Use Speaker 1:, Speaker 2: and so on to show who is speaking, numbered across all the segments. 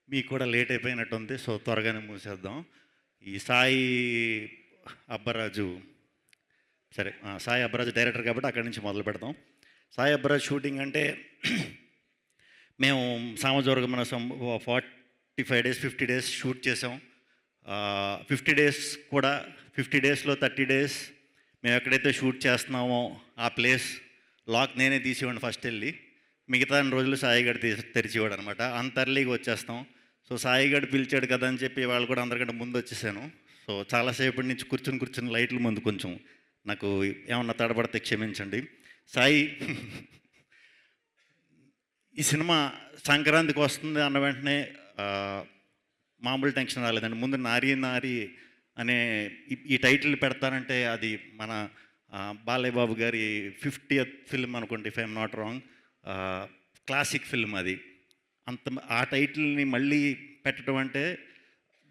Speaker 1: మీకు కూడా లేట్ అయిపోయినట్టుంది. సో, త్వరగానే మూసేద్దాం. ఈ సాయి అబ్బరాజు సరే సాయి అబ్బరాజు డైరెక్టర్ కాబట్టి అక్కడి నుంచి మొదలు పెడదాం. సాయి అబ్బరాజు షూటింగ్ అంటే మేము సామజోర్గమన 45 డేస్ 50 డేస్ షూట్ చేసాం. 50 డేస్ కూడా 50 డేస్లో 30 డేస్ మేము ఎక్కడైతే షూట్ చేస్తున్నామో ఆ ప్లేస్ లాక్ నేనే తీసేవాడిని ఫస్ట్ వెళ్ళి. మిగతా రోజులు సాయిగడ్ తెరిచేవాడు అనమాట. అంత ఎర్లీగా వచ్చేస్తాం. సో సాయిగడ్ పిలిచాడు కదా అని చెప్పి వాళ్ళు కూడా అందరికంటే ముందు వచ్చేసాను. సో చాలాసేపటి నుంచి కూర్చుని లైట్ల ముందు కొంచెం నాకు ఏమన్నా తడబడితే క్షమించండి. సాయి ఈ సినిమా సంక్రాంతికి వస్తుంది అన్న వెంటనే మామూలు టెన్షన్ రాలేదండి. ముందు నారీ నారీ అనే ఈ టైటిల్ పెడతానంటే అది మన బాలయ్య బాబు గారి 50th ఫిల్మ్ అనుకోండి, if I'm not wrong. Classic film అది. ఆ టైటిల్ని మళ్ళీ పెట్టడం అంటే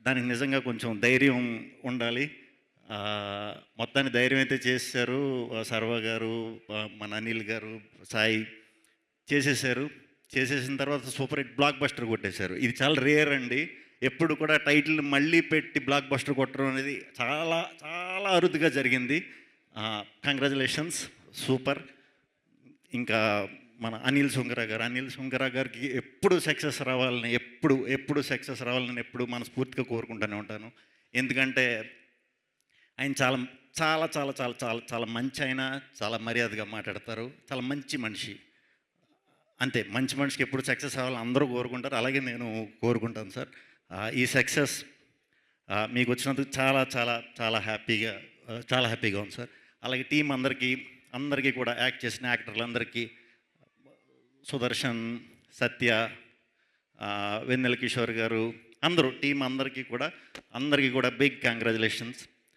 Speaker 1: దానికి నిజంగా కొంచెం ధైర్యం ఉండాలి. మొత్తాన్ని ధైర్యం అయితే చేశారు సర్వ గారు, మన అనిల్ గారు, సాయి చేసేసారు. చేసేసిన తర్వాత సూపర్ హిట్ బ్లాక్ బస్టర్ కొట్టేశారు. ఇది చాలా రేర్ అండి. ఎప్పుడు కూడా టైటిల్ మళ్ళీ పెట్టి బ్లాక్ బస్టర్ కొట్టడం అనేది చాలా చాలా అరుదుగా జరిగింది. Congratulations, super. ఇంకా మన అనిల్ సుంకర గారికి ఎప్పుడు సక్సెస్ రావాలని ఎప్పుడు మనస్ఫూర్తిగా కోరుకుంటూనే ఉంటాను. ఎందుకంటే ఆయన చాలా చాలా చాలా చాలా చాలా చాలా మంచి, ఆయన చాలా మర్యాదగా మాట్లాడతారు, చాలా మంచి మనిషి. అంతే, మంచి మనిషికి ఎప్పుడు సక్సెస్ అవ్వాలని అందరూ కోరుకుంటారు, అలాగే నేను కోరుకుంటాను సార్. ఈ సక్సెస్ మీకు వచ్చినందుకు చాలా చాలా చాలా హ్యాపీగా ఉంది సార్. అలాగే టీం అందరికీ కూడా యాక్ట్ చేసిన యాక్టర్లందరికీ, సుదర్శన్, సత్య, వెన్నెల కిషోర్ గారు, అందరూ టీం అందరికీ కూడా బిగ్ కంగ్రాచులేషన్స్.